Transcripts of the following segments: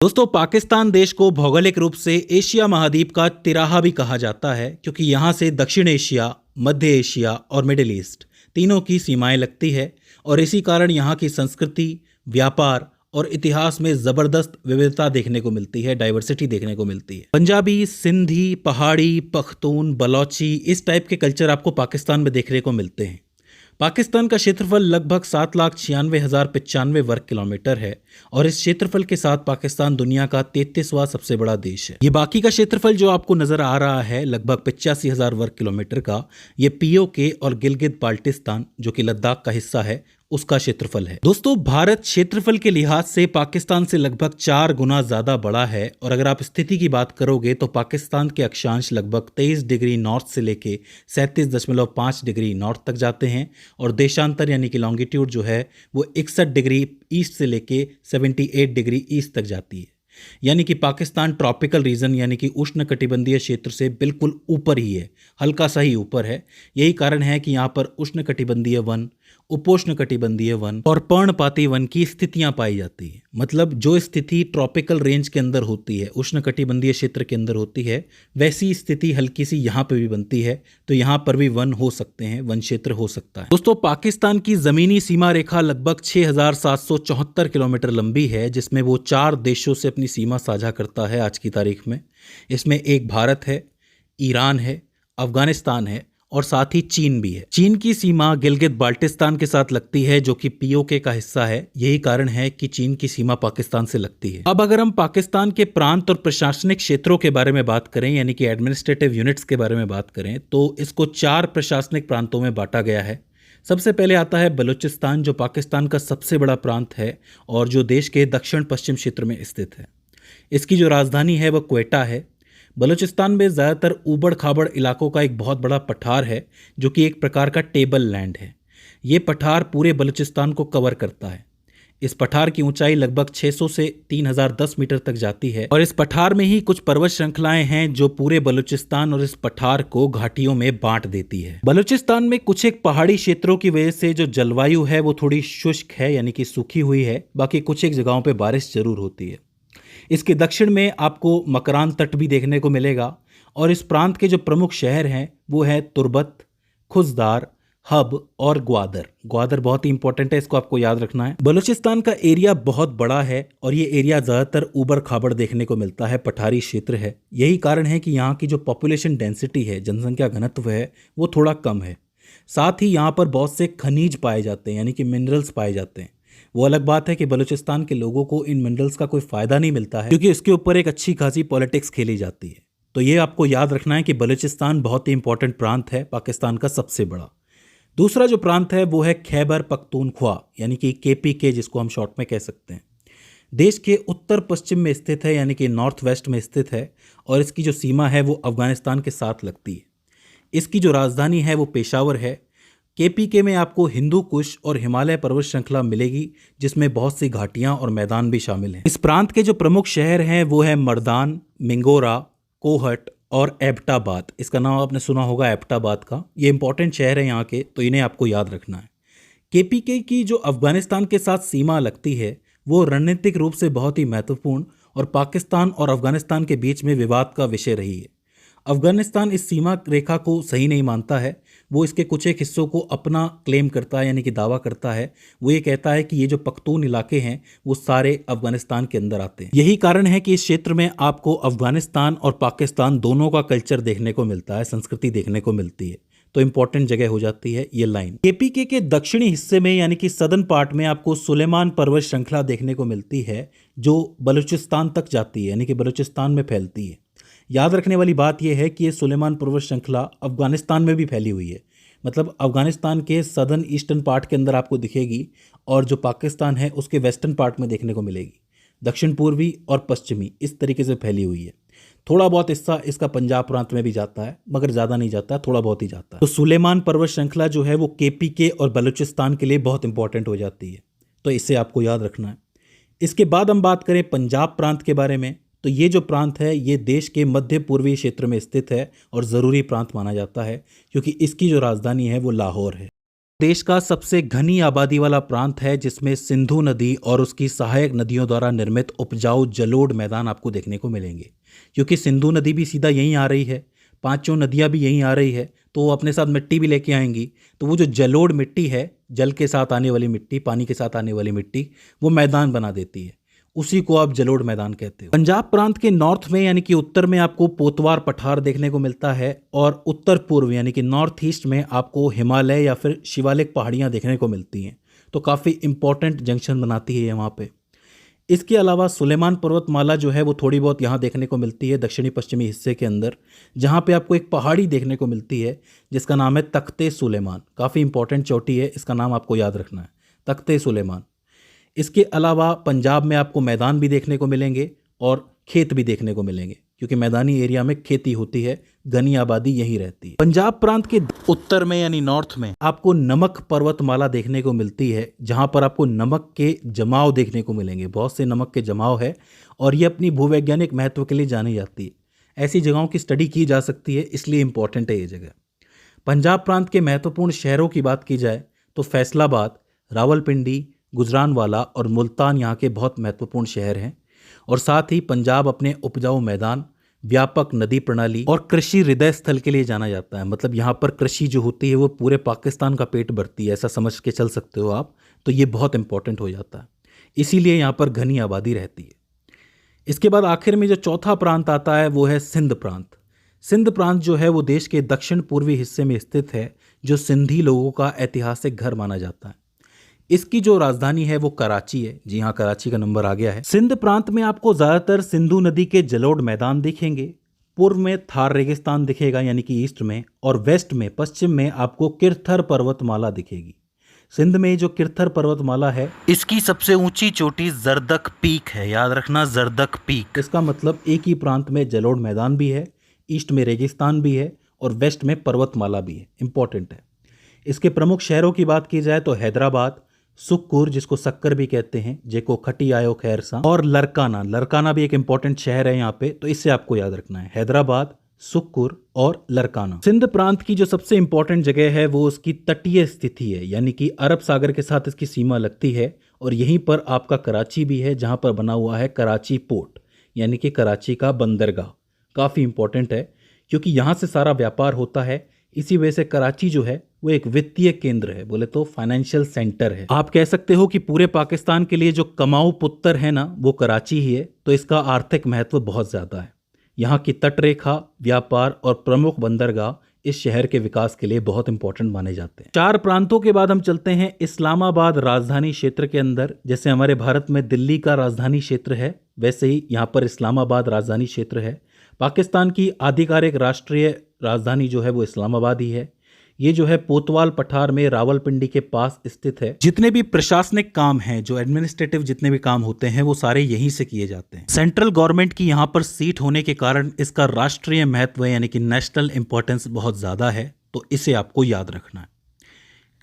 दोस्तों, पाकिस्तान देश को भौगोलिक रूप से एशिया महाद्वीप का तिराहा भी कहा जाता है, क्योंकि यहाँ से दक्षिण एशिया, मध्य एशिया और मिडिल ईस्ट तीनों की सीमाएं लगती है। और इसी कारण यहाँ की संस्कृति, व्यापार और इतिहास में ज़बरदस्त विविधता देखने को मिलती है, डाइवर्सिटी देखने को मिलती है। पंजाबी, सिंधी, पहाड़ी, पख्तून, बलोची, इस टाइप के कल्चर आपको पाकिस्तान में देखने को मिलते हैं। पाकिस्तान का क्षेत्रफल लगभग 7,96,095 वर्ग किलोमीटर है और इस क्षेत्रफल के साथ पाकिस्तान दुनिया का 33वां सबसे बड़ा देश है। ये बाकी का क्षेत्रफल जो आपको नजर आ रहा है लगभग 85,000 वर्ग किलोमीटर का, ये पीओके और गिलगित बाल्टिस्तान जो कि लद्दाख का हिस्सा है उसका क्षेत्रफल है। दोस्तों, भारत क्षेत्रफल के लिहाज से पाकिस्तान से लगभग 4 गुना ज्यादा बड़ा है। और अगर आप स्थिति की बात करोगे तो पाकिस्तान के अक्षांश लगभग 23 डिग्री नॉर्थ से लेके 37.5 डिग्री नॉर्थ तक जाते हैं और देशांतर यानी कि लॉन्गिट्यूड जो है वो 61 डिग्री ईस्ट से लेके 78 डिग्री ईस्ट तक जाती है। यानी कि पाकिस्तान ट्रॉपिकल रीजन यानी कि उष्णकटिबंधीय क्षेत्र से बिल्कुल ऊपर ही है, हल्का सा ही ऊपर है। यही कारण है कि यहाँ पर उष्णकटिबंधीय वन, उपोष्णकटिबंधीय वन और पर्णपाती वन की स्थितियां पाई जाती है। मतलब जो स्थिति ट्रॉपिकल रेंज के अंदर होती है, उष्णकटिबंधीय क्षेत्र के अंदर होती है, वैसी स्थिति हल्की सी यहाँ पे भी बनती है। तो यहाँ पर भी वन हो सकते हैं, वन क्षेत्र हो सकता है। दोस्तों, पाकिस्तान की जमीनी सीमा रेखा लगभग 6,774 किलोमीटर लंबी है, जिसमें वो 4 देशों से अपनी सीमा साझा करता है आज की तारीख में। इसमें एक भारत है, ईरान है, अफगानिस्तान है और साथ ही चीन भी है। चीन की सीमा गिलगित बाल्टिस्तान के साथ लगती है जो कि पीओके का हिस्सा है। यही कारण है कि चीन की सीमा पाकिस्तान से लगती है। अब अगर हम पाकिस्तान के प्रांत और प्रशासनिक क्षेत्रों के बारे में बात करें यानी कि एडमिनिस्ट्रेटिव यूनिट्स के बारे में बात करें तो इसको 4 प्रशासनिक प्रांतों में बांटा गया है। सबसे पहले आता है बलूचिस्तान, जो पाकिस्तान का सबसे बड़ा प्रांत है और जो देश के दक्षिण पश्चिम क्षेत्र में स्थित है। इसकी जो राजधानी है वह क्वेटा है। बलूचिस्तान में ज़्यादातर ऊबड़ खाबड़ इलाकों का एक बहुत बड़ा पठार है जो कि एक प्रकार का टेबल लैंड है। ये पठार पूरे बलूचिस्तान को कवर करता है। इस पठार की ऊंचाई लगभग 600 से 3,010 मीटर तक जाती है और इस पठार में ही कुछ पर्वत श्रृंखलाएं हैं जो पूरे बलूचिस्तान और इस पठार को घाटियों में बांट देती है। बलूचिस्तान में कुछ एक पहाड़ी क्षेत्रों की वजह से जो जलवायु है वो थोड़ी शुष्क है यानी कि सूखी हुई है। बाकी कुछ एक जगहों पर बारिश जरूर होती है। इसके दक्षिण में आपको मकरान तट भी देखने को मिलेगा और इस प्रांत के जो प्रमुख शहर हैं वो है तुर्बत, खुजदार, हब और ग्वादर। ग्वादर बहुत ही इंपॉर्टेंट है, इसको आपको याद रखना है। बलूचिस्तान का एरिया बहुत बड़ा है और ये एरिया ज़्यादातर ऊबड़ खाबड़ देखने को मिलता है, पठारी क्षेत्र है। यही कारण है कि यहाँ की जो पॉपुलेशन डेंसिटी है, जनसंख्या घनत्व है, वो थोड़ा कम है। साथ ही यहाँ पर बहुत से खनिज पाए जाते हैं यानी कि मिनरल्स पाए जाते हैं। वो अलग बात है कि बलूचिस्तान के लोगों को इन मिनरल्स का कोई फायदा नहीं मिलता है क्योंकि इसके ऊपर एक अच्छी खासी पॉलिटिक्स खेली जाती है। तो ये आपको याद रखना है कि बलूचिस्तान बहुत ही इंपॉर्टेंट प्रांत है, पाकिस्तान का सबसे बड़ा। दूसरा जो प्रांत है वो है खैबर पख्तूनख्वा यानी कि केपीके, जिसको हम शॉर्ट में कह सकते हैं। देश के उत्तर पश्चिम में स्थित है यानी कि नॉर्थ वेस्ट में स्थित है और इसकी जो सीमा है वो अफगानिस्तान के साथ लगती है। इसकी जो राजधानी है वो पेशावर है। केपीके में आपको हिंदू कुश और हिमालय पर्वत श्रृंखला मिलेगी जिसमें बहुत सी घाटियां और मैदान भी शामिल हैं। इस प्रांत के जो प्रमुख शहर हैं वो है मर्दान, मिंगोरा, कोहट और एबटाबाद। इसका नाम आपने सुना होगा एबटाबाद का। ये इंपॉर्टेंट शहर है यहाँ के, तो इन्हें आपको याद रखना है। केपीके की जो अफगानिस्तान के साथ सीमा लगती है वो रणनीतिक रूप से बहुत ही महत्वपूर्ण और पाकिस्तान और अफगानिस्तान के बीच में विवाद का विषय रही है। अफगानिस्तान इस सीमा रेखा को सही नहीं मानता है। वो इसके कुछ एक हिस्सों को अपना क्लेम करता है यानी कि दावा करता है। वो ये कहता है कि ये जो पख्तून इलाके हैं वो सारे अफगानिस्तान के अंदर आते हैं। यही कारण है कि इस क्षेत्र में आपको अफगानिस्तान और पाकिस्तान दोनों का कल्चर देखने को मिलता है, संस्कृति देखने को मिलती है। तो इंपॉर्टेंट जगह हो जाती है ये लाइन। केपीके के दक्षिणी हिस्से में यानी कि सदर्न पार्ट में आपको सुलेमान पर्वत श्रृंखला देखने को मिलती है जो बलूचिस्तान तक जाती है यानी कि बलूचिस्तान में फैलती है। याद रखने वाली बात यह है कि ये सुलेमान पर्वत श्रृंखला अफगानिस्तान में भी फैली हुई है। मतलब अफगानिस्तान के सदर्न ईस्टर्न पार्ट के अंदर आपको दिखेगी और जो पाकिस्तान है उसके वेस्टर्न पार्ट में देखने को मिलेगी। दक्षिण पूर्वी और पश्चिमी इस तरीके से फैली हुई है। थोड़ा बहुत हिस्सा इसका पंजाब प्रांत में भी जाता है मगर ज़्यादा नहीं जाता है, थोड़ा बहुत ही जाता है। तो सुलेमान पर्वत श्रृंखला जो है वो केपीके और बलूचिस्तान के लिए बहुत इंपॉर्टेंट हो जाती है, तो इसे आपको याद रखना है। इसके बाद हम बात करें पंजाब प्रांत के बारे में, तो ये जो प्रांत है ये देश के मध्य पूर्वी क्षेत्र में स्थित है और ज़रूरी प्रांत माना जाता है क्योंकि इसकी जो राजधानी है वो लाहौर है। देश का सबसे घनी आबादी वाला प्रांत है, जिसमें सिंधु नदी और उसकी सहायक नदियों द्वारा निर्मित उपजाऊ जलोढ़ मैदान आपको देखने को मिलेंगे। क्योंकि सिंधु नदी भी सीधा यहीं आ रही है, पांचों नदियां भी यहीं आ रही है, तो वो अपने साथ मिट्टी भी लेके आएंगी। तो वो जो जलोढ़ मिट्टी है, जल के साथ आने वाली मिट्टी, पानी के साथ आने वाली मिट्टी, वो मैदान बना देती है। उसी को आप जलोढ़ मैदान कहते हो। पंजाब प्रांत के नॉर्थ में यानी कि उत्तर में आपको पोतवार पठार देखने को मिलता है, और उत्तर पूर्व यानी कि नॉर्थ ईस्ट में आपको हिमालय या फिर शिवालिक पहाड़ियाँ देखने को मिलती हैं। तो काफ़ी इंपॉर्टेंट जंक्शन बनाती है वहाँ पे। इसके अलावा सुलेमान पर्वतमाला जो है वो थोड़ी बहुत यहाँ देखने को मिलती है दक्षिणी पश्चिमी हिस्से के अंदर, जहाँ पे आपको एक पहाड़ी देखने को मिलती है जिसका नाम है तख्ते सुलेमान। काफ़ी इंपॉर्टेंट चोटी है, इसका नाम आपको याद रखना है, तख्ते सुलेमान। इसके अलावा पंजाब में आपको मैदान भी देखने को मिलेंगे और खेत भी देखने को मिलेंगे, क्योंकि मैदानी एरिया में खेती होती है, घनी आबादी यहीं रहती है। पंजाब प्रांत के उत्तर में यानी नॉर्थ में आपको नमक पर्वतमाला देखने को मिलती है, जहां पर आपको नमक के जमाव देखने को मिलेंगे। बहुत से नमक के जमाव है और ये अपनी भूवैज्ञानिक महत्व के लिए जानी जाती है। ऐसी जगहों की स्टडी की जा सकती है, इसलिए इंपॉर्टेंट है ये जगह। पंजाब प्रांत के महत्वपूर्ण शहरों की बात की जाए तो फैसलाबाद, रावलपिंडी, गुजरानवाला और मुल्तान यहाँ के बहुत महत्वपूर्ण शहर हैं। और साथ ही पंजाब अपने उपजाऊ मैदान, व्यापक नदी प्रणाली और कृषि हृदय स्थल के लिए जाना जाता है। मतलब यहाँ पर कृषि जो होती है वो पूरे पाकिस्तान का पेट भरती है, ऐसा समझ के चल सकते हो आप। तो ये बहुत इंपॉर्टेंट हो जाता है, इसीलिए यहाँ पर घनी आबादी रहती है। इसके बाद आखिर में जो चौथा प्रांत आता है वो है सिंध प्रांत। सिंध प्रांत जो है वो देश के दक्षिण पूर्वी हिस्से में स्थित है, जो सिंधी लोगों का ऐतिहासिक घर माना जाता है। इसकी जो राजधानी है वो कराची है। जी हाँ, कराची का नंबर आ गया है। सिंध प्रांत में आपको ज्यादातर सिंधु नदी के जलोढ़ मैदान दिखेंगे। पूर्व में थार रेगिस्तान दिखेगा यानी कि ईस्ट में, और वेस्ट में पश्चिम में आपको किरथर पर्वतमाला दिखेगी। सिंध में जो किरथर पर्वतमाला है, इसकी सबसे ऊंची चोटी जरदक पीक है। याद रखना, जरदक पीक। इसका मतलब एक ही प्रांत में जलोढ़ मैदान भी है, ईस्ट में रेगिस्तान भी है और वेस्ट में पर्वतमाला भी है। इंपॉर्टेंट है। इसके प्रमुख शहरों की बात की जाए तो हैदराबाद, सुक्कुर जिसको सक्कर भी कहते हैं, जेको खटी आयो खैर सा, और लरकाना। लरकाना भी एक इंपॉर्टेंट शहर है यहाँ पे, तो इससे आपको याद रखना है, हैदराबाद, सुक्कुर और लरकाना। सिंध प्रांत की जो सबसे इंपॉर्टेंट जगह है वो उसकी तटीय स्थिति है, यानी कि अरब सागर के साथ इसकी सीमा लगती है। और यहीं पर आपका कराची भी है, जहाँ पर बना हुआ है कराची पोर्ट, यानी कि कराची का बंदरगाह। काफ़ी इंपॉर्टेंट है क्योंकि यहाँ से सारा व्यापार होता है। इसी वजह से कराची जो है वो एक वित्तीय केंद्र है, बोले तो फाइनेंशियल सेंटर है। आप कह सकते हो कि पूरे पाकिस्तान के लिए जो कमाऊ पुत्र है ना, वो कराची ही है। तो इसका आर्थिक महत्व बहुत ज़्यादा है। यहाँ की तटरेखा, व्यापार और प्रमुख बंदरगाह इस शहर के विकास के लिए बहुत इंपॉर्टेंट माने जाते हैं। 4 प्रांतों के बाद हम चलते हैं इस्लामाबाद राजधानी क्षेत्र के अंदर। जैसे हमारे भारत में दिल्ली का राजधानी क्षेत्र है, वैसे ही यहाँ पर इस्लामाबाद राजधानी क्षेत्र है। पाकिस्तान की आधिकारिक राष्ट्रीय राजधानी जो है वो इस्लामाबाद ही है। ये जो है पोतवाल पठार में रावलपिंडी के पास स्थित है। जितने भी प्रशासनिक काम हैं, जो एडमिनिस्ट्रेटिव जितने भी काम होते हैं, वो सारे यहीं से किए जाते हैं। सेंट्रल गवर्नमेंट की यहाँ पर सीट होने के कारण इसका राष्ट्रीय महत्व यानी कि नेशनल इंपॉर्टेंस बहुत ज़्यादा है, तो इसे आपको याद रखना है।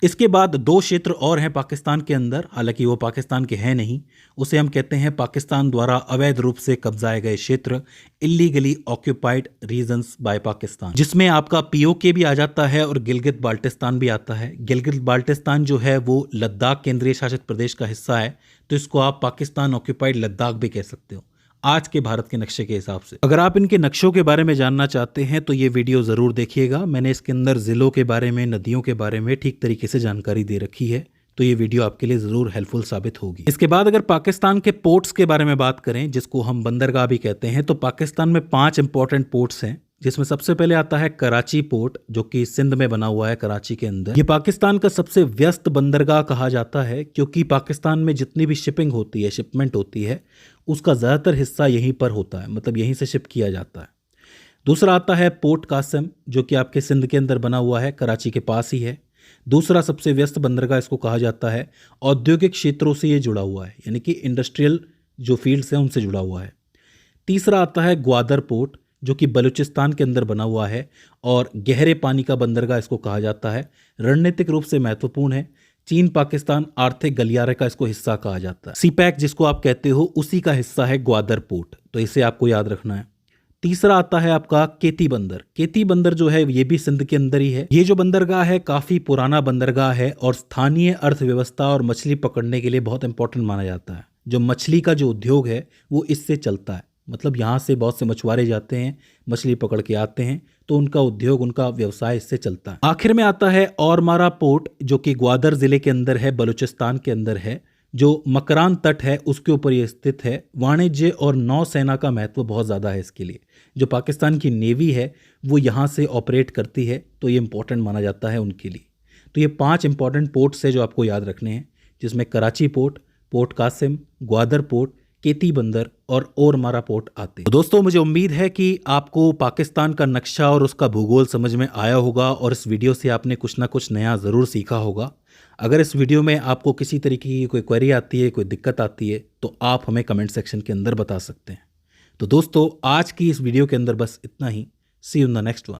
इसके बाद 2 क्षेत्र और हैं पाकिस्तान के अंदर, हालांकि वो पाकिस्तान के हैं नहीं। उसे हम कहते हैं पाकिस्तान द्वारा अवैध रूप से कब्जाए गए क्षेत्र, illegally occupied regions by Pakistan, जिसमें आपका पीओके भी आ जाता है और गिलगित बाल्टिस्तान भी आता है। गिलगित बाल्टिस्तान जो है वो लद्दाख केंद्रीय शासित प्रदेश का हिस्सा है, तो इसको आप पाकिस्तान ऑक्यूपाइड लद्दाख भी कह सकते हो आज के भारत के नक्शे के हिसाब से। अगर आप इनके नक्शों के बारे में जानना चाहते हैं तो ये वीडियो ज़रूर देखिएगा। मैंने इसके अंदर ज़िलों के बारे में, नदियों के बारे में ठीक तरीके से जानकारी दे रखी है, तो ये वीडियो आपके लिए ज़रूर हेल्पफुल साबित होगी। इसके बाद अगर पाकिस्तान के पोर्ट्स के बारे में बात करें, जिसको हम बंदरगाह भी कहते हैं, तो पाकिस्तान में 5 इंपॉर्टेंट पोर्ट्स हैं, जिसमें सबसे पहले आता है कराची पोर्ट, जो कि सिंध में बना हुआ है, कराची के अंदर। ये पाकिस्तान का सबसे व्यस्त बंदरगाह कहा जाता है, क्योंकि पाकिस्तान में जितनी भी शिपिंग होती है, शिपमेंट होती है, उसका ज़्यादातर हिस्सा यहीं पर होता है, मतलब यहीं से शिप किया जाता है। दूसरा आता है पोर्ट कासिम, जो कि आपके सिंध के अंदर बना हुआ है, कराची के पास ही है। दूसरा सबसे व्यस्त बंदरगाह इसको कहा जाता है। औद्योगिक क्षेत्रों से ये जुड़ा हुआ है, यानी कि इंडस्ट्रियल जो फील्ड्स हैं उनसे जुड़ा हुआ है। तीसरा आता है ग्वादर पोर्ट, जो कि बलूचिस्तान के अंदर बना हुआ है और गहरे पानी का बंदरगाह इसको कहा जाता है। रणनीतिक रूप से महत्वपूर्ण है। चीन पाकिस्तान आर्थिक गलियारे का इसको हिस्सा कहा जाता है। सीपैक जिसको आप कहते हो, उसी का हिस्सा है ग्वादर पोर्ट, तो इसे आपको याद रखना है। तीसरा आता है आपका केती बंदर। केती बंदर जो है ये भी सिंध के अंदर ही है। ये जो बंदरगाह है काफी पुराना बंदरगाह है और स्थानीय अर्थव्यवस्था और मछली पकड़ने के लिए बहुत इंपॉर्टेंट माना जाता है। जो मछली का जो उद्योग है वो इससे चलता है, मतलब यहाँ से बहुत से मछुआरे जाते हैं, मछली पकड़ के आते हैं, तो उनका उद्योग, उनका व्यवसाय इससे चलता है। आखिर में आता है औरमारा पोर्ट, जो कि ग्वादर जिले के अंदर है, बलूचिस्तान के अंदर है, जो मकरान तट है उसके ऊपर ये स्थित है। वाणिज्य और नौसेना का महत्व बहुत ज़्यादा है इसके लिए। जो पाकिस्तान की नेवी है वो यहाँ से ऑपरेट करती है, तो ये इंपॉर्टेंट माना जाता है उनके लिए। तो ये 5 इंपॉर्टेंट पोर्ट्स है जो आपको याद रखने हैं, जिसमें Karachi port, port Qasim, Gwadar port, Keti Bandar और ओरमारा पोर्ट आते हैं। तो दोस्तों मुझे उम्मीद है कि आपको पाकिस्तान का नक्शा और उसका भूगोल समझ में आया होगा और इस वीडियो से आपने कुछ ना कुछ नया ज़रूर सीखा होगा। अगर इस वीडियो में आपको किसी तरीके की कोई क्वेरी आती है, कोई दिक्कत आती है, तो आप हमें कमेंट सेक्शन के अंदर बता सकते हैं। तो दोस्तों आज की इस वीडियो के अंदर बस इतना ही। See you in the next one.